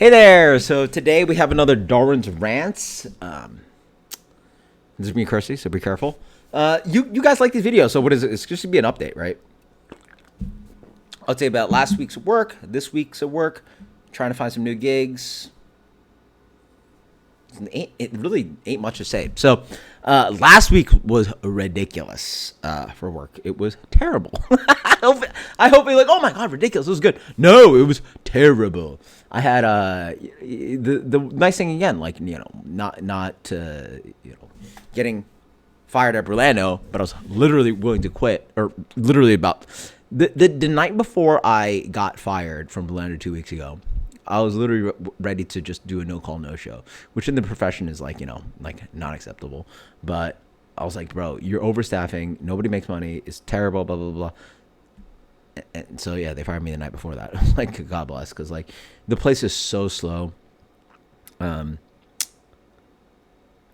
Hey there! So today we have another Darwin's Rants. This is me, Kirsty, so be careful. You guys like these videos, so what is it? It's just gonna be an update, right? I'll tell you about last week's work, this week's work, trying to find some new gigs. It really ain't much to say. So last week was ridiculous for work. It was terrible. I hope you're like, oh my god, ridiculous. It was good. No, it was terrible. I had the nice thing again, like not getting fired at Orlando, but I was literally willing to quit, or literally about the night before I got fired from Orlando 2 weeks ago. I was literally ready to just do a no-call, no-show, which in the profession is like not acceptable. But I was like, bro, you're overstaffing. Nobody makes money. It's terrible, blah, blah, blah. And so, yeah, they fired me the night before that. I was like, God bless, because, like, the place is so slow. Okay,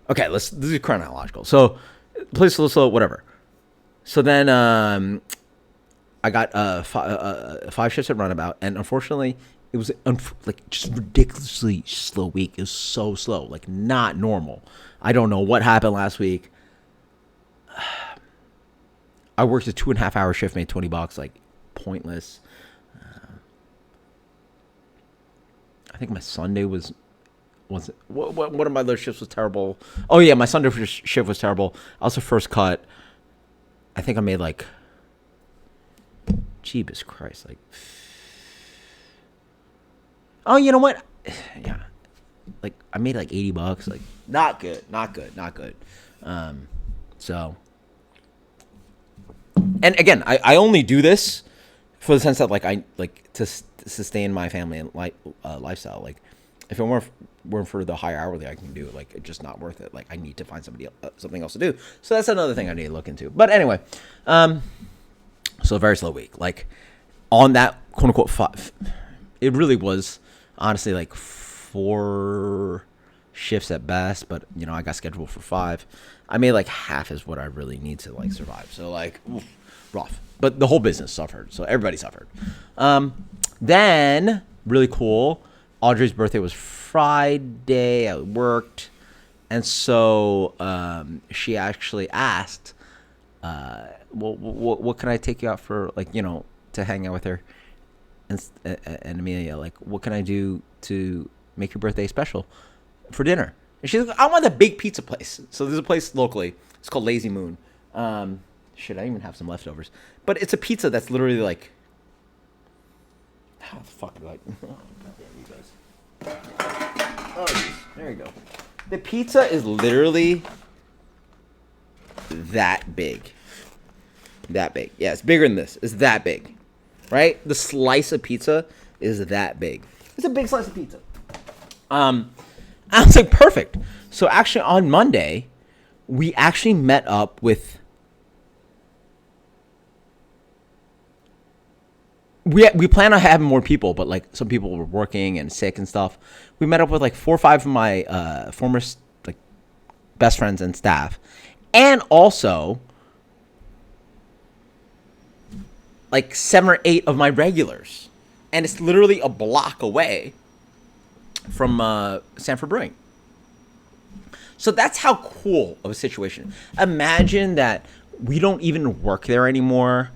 this is chronological. So, the place is so slow, whatever. So then I got 5 shifts at Runabout, and unfortunately, it was just ridiculously slow week. It was so slow, like not normal. I don't know what happened last week. I worked a 2.5 hour shift, made $20, like pointless. I think my Sunday was one of my other shifts was terrible. Oh yeah, my Sunday shift was terrible. I was the first cut. I think I made like, Jeebus Christ, like. Oh, you know what? Yeah, like I made like $80. Like not good. So, and again, I only do this for the sense that like I like to sustain my family and lifestyle. Like if it weren't for the higher hourly I can do, like it's just not worth it. Like I need to find something else to do. So that's another thing I need to look into. But anyway, so a very slow week. Like on that quote unquote 5, it really was. Honestly, like 4 shifts at best, but I got scheduled for 5. I made like half is what I really need to like survive. So like rough, but the whole business suffered. So everybody suffered. Then really cool. Audrey's birthday was Friday. I worked, and so she actually asked, "Well, what can I take you out for? Like to hang out with her." And Amelia, like, what can I do to make your birthday special for dinner? And she's like, I want a big pizza place. So there's a place locally. It's called Lazy Moon. Shit, I even have some leftovers. But it's a pizza that's literally like, how the fuck do I? Oh, goddamn, you guys. Oh, geez. There you go. The pizza is literally that big. That big. Yeah, it's bigger than this. It's that big. Right? The slice of pizza is that big. It's a big slice of pizza. I was like, perfect. So actually on Monday, we actually met up with... We plan on having more people, but like some people were working and sick and stuff. We met up with like 4 or 5 of my former like best friends and staff. And also... like 7 or 8 of my regulars, and it's literally a block away from Sanford Brewing. So that's how cool of a situation. Imagine that we don't even work there anymore,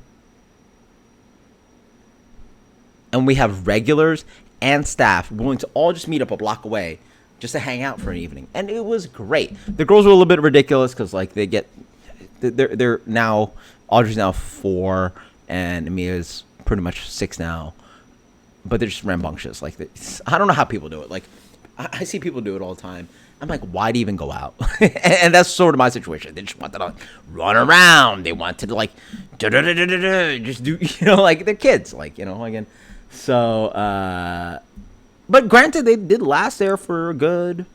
and we have regulars and staff willing to all just meet up a block away just to hang out for an evening, and it was great. The girls were a little bit ridiculous because like they're now, Audrey's now 4. And Amelia's pretty much 6 now, but they're just rambunctious. Like I don't know how people do it. Like I see people do it all the time. I'm like, why do you even go out? And that's sort of my situation. They just wanted to like, run around. They wanted to like just do like they're kids. Like again. So, but granted, they did last there for a good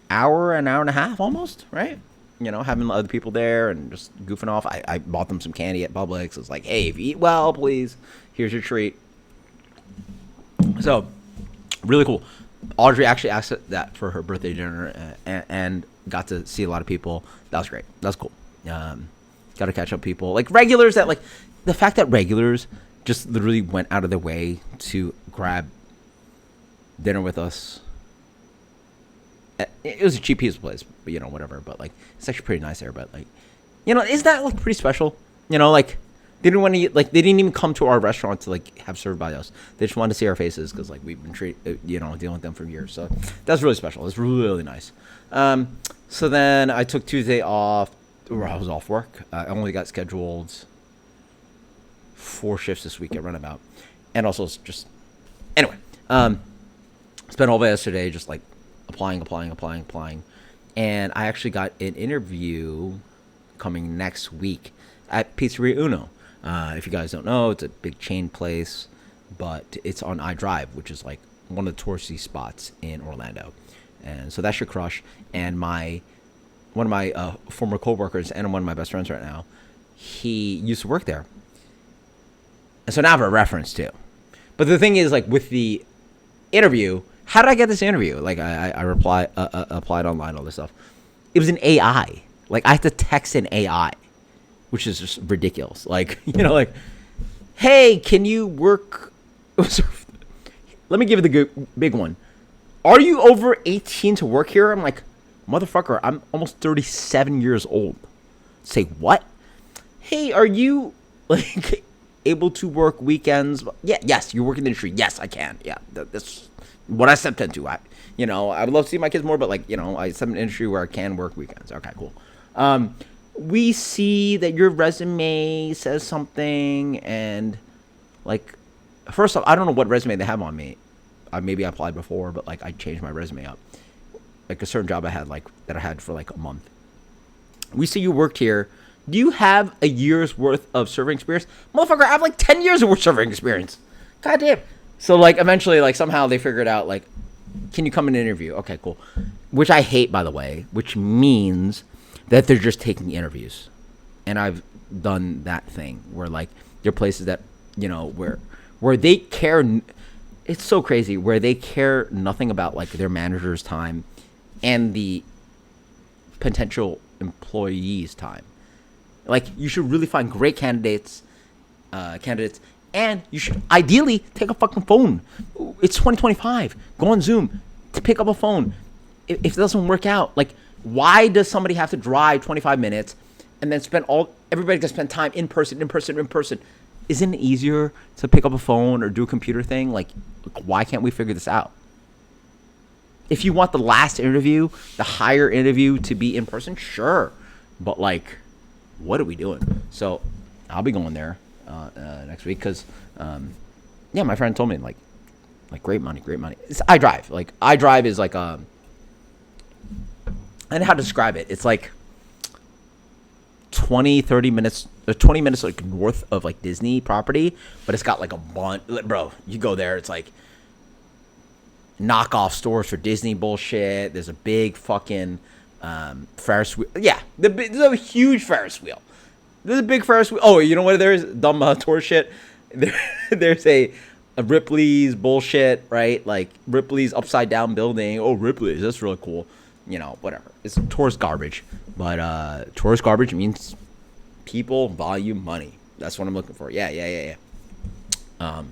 hour and a half, almost, right? Having other people there and just goofing off. I bought them some candy at Publix. It's like, hey, if you eat well, please, here's your treat. So, really cool. Audrey actually asked that for her birthday dinner and got to see a lot of people. That was great. That was cool. Got to catch up people. Like regulars that like, the fact that regulars just literally went out of their way to grab dinner with us. It was a cheap pizza place, but whatever. But like, it's actually pretty nice there. But like, isn't that like pretty special? Like, they didn't want to they didn't even come to our restaurant to like have served by us. They just wanted to see our faces because like we've been dealing with them for years. So that's really special. It's really nice. So then I took Tuesday off. Or I was off work. I only got scheduled 4 shifts this week at Runabout, and also just anyway. Spent all day yesterday just like applying, and I actually got an interview coming next week at Pizzeria Uno. If you guys don't know, it's a big chain place, but it's on iDrive, which is like one of the touristy spots in Orlando, and so that's your crush. And one of my former coworkers and one of my best friends right now, he used to work there, and so now I have a reference too. But the thing is, like with the interview, how did I get this interview? Like I applied online, all this stuff. It was an AI. Like I had to text an AI, which is just ridiculous. Like, like, hey, can you work? Let me give you the big one. Are you over 18 to work here? I'm like, motherfucker, I'm almost 37 years old. Say what? Hey, are you like able to work weekends? Yeah, yes, you work in the industry. Yes, I can. Yeah, that's what I stepped into. I would love to see my kids more, but like, I stepped in an industry where I can work weekends. Okay, cool. We see that your resume says something, and like, first off, I don't know what resume they have on me. Maybe I applied before, but like I changed my resume up. Like a certain job I had for like a month. We see you worked here. Do you have a year's worth of serving experience? Motherfucker, I have like 10 years of serving experience. God damn. So like eventually like somehow they figured out like, can you come in and interview? Okay, cool. Which I hate, by the way, which means that they're just taking interviews. And I've done that thing where like there are places that, where they care. It's so crazy where they care nothing about like their manager's time and the potential employees' time. Like you should really find great candidates, and you should ideally take a fucking phone. It's 2025. Go on Zoom to pick up a phone. If it doesn't work out, like why does somebody have to drive 25 minutes and then everybody can spend time in person? Isn't it easier to pick up a phone or do a computer thing? Like why can't we figure this out? If you want the last interview, the higher interview to be in person, sure. But like, what are we doing? So I'll be going there next week because, my friend told me like great money. It's iDrive. Like iDrive is like I don't know how to describe it. It's like 30 minutes like north of like Disney property, but it's got like a bunch. Bro, you go there, it's like knockoff stores for Disney bullshit. There's a big fucking Ferris wheel. Yeah, there's a huge Ferris wheel. There's a big Ferris wheel. Oh, you know what? There's dumb tour shit. There's a Ripley's bullshit, right? Like Ripley's upside down building. Oh, Ripley's, that's really cool. Whatever. It's tourist garbage, but tourist garbage means people value money. That's what I'm looking for. Yeah. So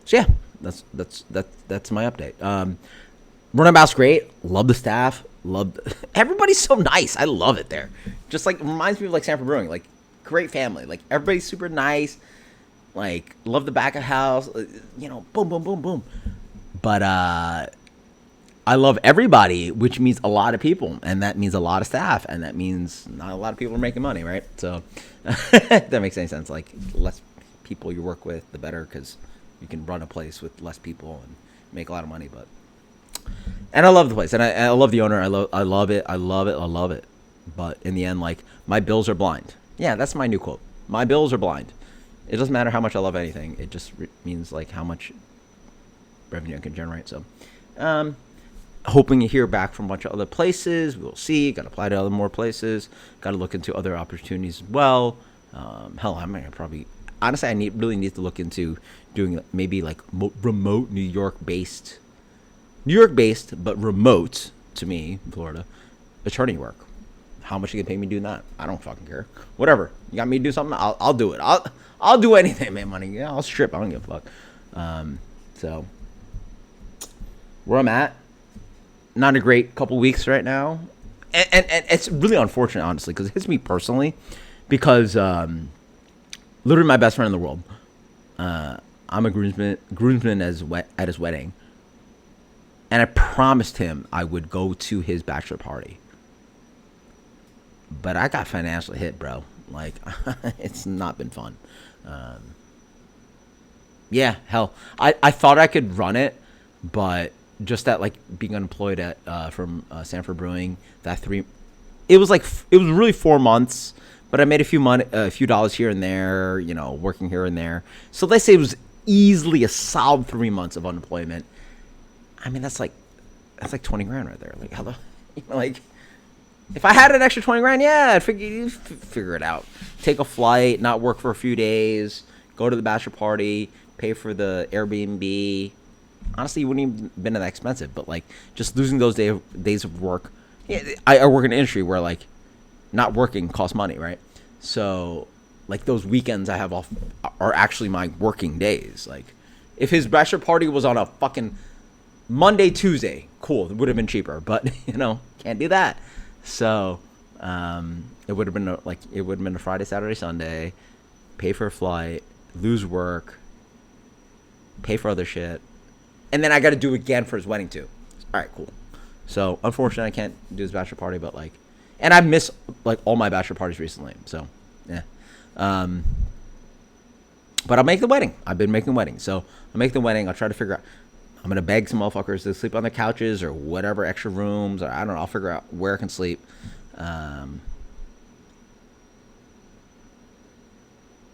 yeah. That's my update. Runabout's great. Love the staff. Everybody's so nice. I love it there. Just like reminds me of like Sanford Brewing. Like great family. Like everybody's super nice. Like love the back of house. Boom. But I love everybody, which means a lot of people, and that means a lot of staff, and that means not a lot of people are making money, right? So that makes any sense. Like less people you work with, the better, because you can run a place with less people and make a lot of money. And I love the place, and I love the owner. I love it. But in the end, like my bills are blind. Yeah, that's my new quote. My bills are blind. It doesn't matter how much I love anything. It just means like how much revenue I can generate. So, hoping to hear back from a bunch of other places. We'll see. Got to apply to other more places. Got to look into other opportunities as well. Hell, I'm gonna probably. Honestly, I really need to look into doing maybe like remote New York based, but remote to me, Florida, attorney work. how much you can pay me doing that? I don't fucking care. Whatever. You got me to do something? I'll do it. I'll do anything, man. Money. Yeah, I'll strip. I don't give a fuck. So where I'm at, not a great couple weeks right now, and it's really unfortunate, honestly, because it hits me personally, because literally my best friend in the world. I'm a groomsman at his wedding, and I promised him I would go to his bachelor party. But I got financially hit, bro. Like, it's not been fun. Yeah, hell, I thought I could run it, but just that, like, being unemployed at from Sanford Brewing, it was really 4 months, but I made a few dollars here and there, you know, working here and there. So let's say it was easily a solid 3 months of unemployment. I mean, that's like 20 grand right there. Like, how the, like, if I had an extra 20 grand, yeah, I'd figure it out. Take a flight, not work for a few days, go to the bachelor party, pay for the Airbnb. Honestly, it wouldn't even been that expensive, but like just losing those days of work. Yeah, I work in an industry where like not working costs money, right? So like those weekends I have off are actually my working days. Like if his bachelor party was on a fucking Monday, Tuesday, cool, it would have been cheaper, but you know, can't do that. So it would have been a Friday, Saturday, Sunday, pay for a flight, lose work, pay for other shit, and then I got to do it again for his wedding too. All right, cool. So unfortunately, I can't do his bachelor party, but like, and I miss like all my bachelor parties recently. So yeah, but I'll make the wedding. I've been making weddings, so I'll make the wedding. I'll try to figure out. I'm gonna beg some motherfuckers to sleep on their couches or whatever, extra rooms, or I don't know. I'll figure out where I can sleep. And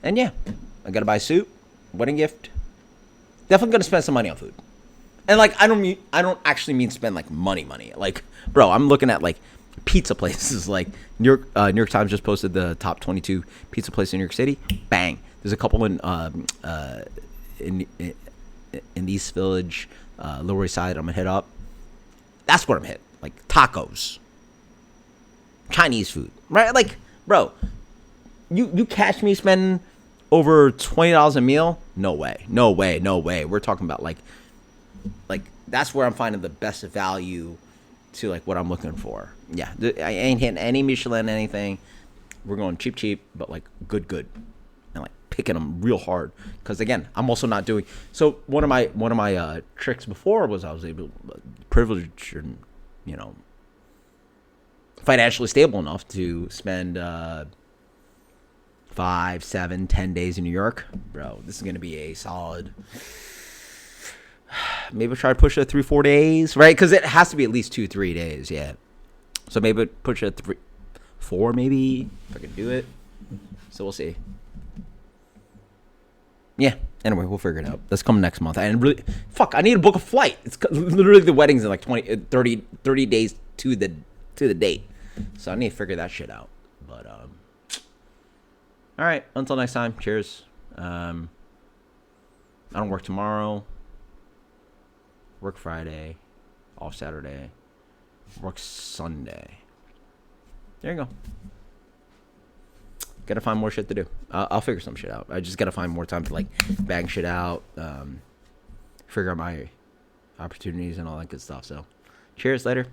yeah, I gotta buy a suit, wedding gift. Definitely gonna spend some money on food. And like, I don't actually mean spend like money. Like, bro, I'm looking at like pizza places. Like New York Times just posted the top 22 pizza places in New York City. Bang. There's a couple in East Village, Lower East Side. I'm gonna hit up. That's what I'm hit. Like tacos, Chinese food, right? Like, bro, you catch me spending over $20 a meal? No way. We're talking about like that's where I'm finding the best value to like what I'm looking for. Yeah, I ain't hitting any Michelin anything. We're going cheap, but like good, and like picking them real hard. Because again, I'm also not doing. So one of my tricks before was I was able, privileged and you know financially stable enough to spend 5, 7, 10 days in New York. Bro, this is gonna be a solid. Maybe try to push it 3-4 days, right? Because it has to be at least 2-3 days, yeah. So maybe push it 3-4, maybe if I can do it. So we'll see. Yeah. Anyway, we'll figure it out. That's coming next month. And really, I need to book a flight. It's literally the wedding's in like 30 days to the date. So I need to figure that shit out. But all right. Until next time. Cheers. I don't work tomorrow. Work Friday, off Saturday, work Sunday. There you go. Gotta find more shit to do. I'll figure some shit out. I just gotta find more time to like bang shit out, figure out my opportunities and all that good stuff. So, cheers, later.